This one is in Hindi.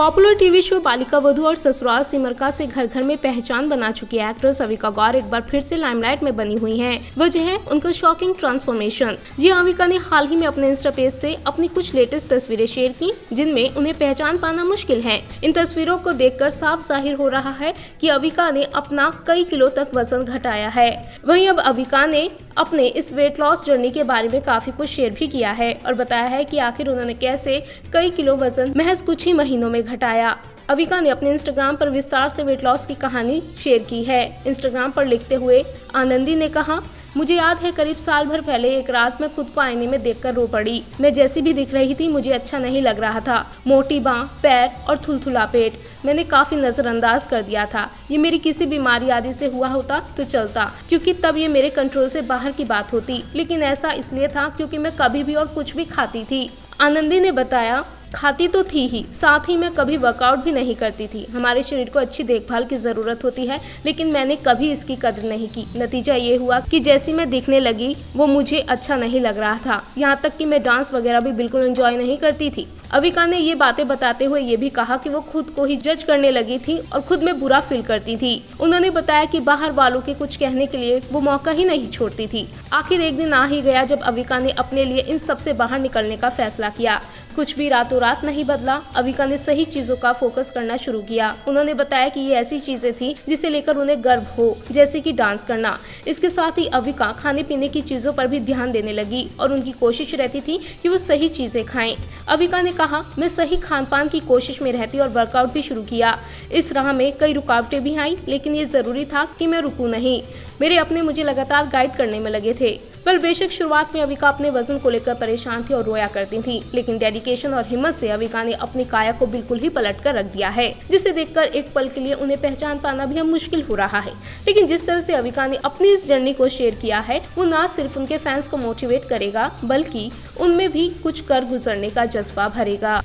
Popular TV show Balika Vadhu और ससुराल सिमरका से घर घर में पहचान बना चुकी एक्ट्रेस अविका गौर एक बार फिर से लाइमलाइट में बनी हुई हैं। वजह है उनका शॉकिंग ट्रांसफॉर्मेशन। जी अविका ने हाल ही में अपने इंस्टा पेज से अपनी कुछ लेटेस्ट तस्वीरें शेयर की, जिनमें उन्हें पहचान पाना मुश्किल है। इन तस्वीरों को देखकर साफ जाहिर हो रहा है कि अविका ने अपना कई किलो तक वजन घटाया है। वहीं अब अविका ने अपने इस वेट लॉस जर्नी के बारे में काफी कुछ शेयर भी किया है और बताया है कि आखिर उन्होंने कैसे कई किलो वजन महज कुछ ही महीनों में घटाया। अविका ने अपने इंस्टाग्राम पर विस्तार से वेट लॉस की कहानी शेयर की है। इंस्टाग्राम पर लिखते हुए आनंदी ने कहा, मुझे याद है करीब साल भर पहले एक रात मैं खुद को आईने में देखकर रो पड़ी। मैं जैसी भी दिख रही थी मुझे अच्छा नहीं लग रहा था। मोटी बांह, पैर और थुलथुला पेट मैंने काफी नजरअंदाज कर दिया था। ये मेरी किसी बीमारी आदि से हुआ होता तो चलता, क्योंकि तब ये मेरे कंट्रोल से बाहर की बात होती, लेकिन ऐसा इसलिए था क्योंकि मैं कभी भी और कुछ भी खाती थी। आनंदी ने बताया, खाती तो थी ही, साथ ही मैं कभी वर्कआउट भी नहीं करती थी। हमारे शरीर को अच्छी देखभाल की ज़रूरत होती है, लेकिन मैंने कभी इसकी कदर नहीं की। नतीजा ये हुआ कि जैसी मैं दिखने लगी वो मुझे अच्छा नहीं लग रहा था। यहाँ तक कि मैं डांस वगैरह भी बिल्कुल एंजॉय नहीं करती थी। अविका ने ये बातें बताते हुए ये भी कहा कि वो खुद को ही जज करने लगी थी और खुद में बुरा फील करती थी। उन्होंने बताया कि बाहर वालों के कुछ कहने के लिए वो मौका ही नहीं छोड़ती थी। आखिर एक दिन आ ही गया जब अविका ने अपने लिए इन सब से बाहर निकलने का फैसला किया। कुछ भी रातों रात नहीं बदला। अविका ने सही चीजों का फोकस करना शुरू किया। उन्होंने बताया कि ये ऐसी चीजें थी जिसे लेकर उन्हें गर्व हो, जैसे कि डांस करना। इसके साथ ही अविका खाने पीने की चीजों पर भी ध्यान देने लगी और उनकी कोशिश रहती थी कि वो सही चीजें खाएं। अविका ने कहा, मैं सही खान पान की कोशिश में रहती और वर्कआउट भी शुरू किया। इस राह में कई रुकावटें भी आई, लेकिन ये जरूरी था कि मैं रुकूं नहीं। मेरे अपने मुझे लगातार गाइड करने में लगे थे। बेशक शुरुआत में अविका अपने वजन को लेकर परेशान थी और रोया करती थी, लेकिन डेडिकेशन और हिम्मत से अविका ने अपनी काया को बिल्कुल ही पलट कर रख दिया है, जिसे देखकर एक पल के लिए उन्हें पहचान पाना भी अब मुश्किल हो रहा है। लेकिन जिस तरह से अविका ने अपनी इस जर्नी को शेयर किया है, वो न सिर्फ उनके फैंस को मोटिवेट करेगा, बल्कि उनमें भी कुछ कर गुजरने का जज्बा भरेगा।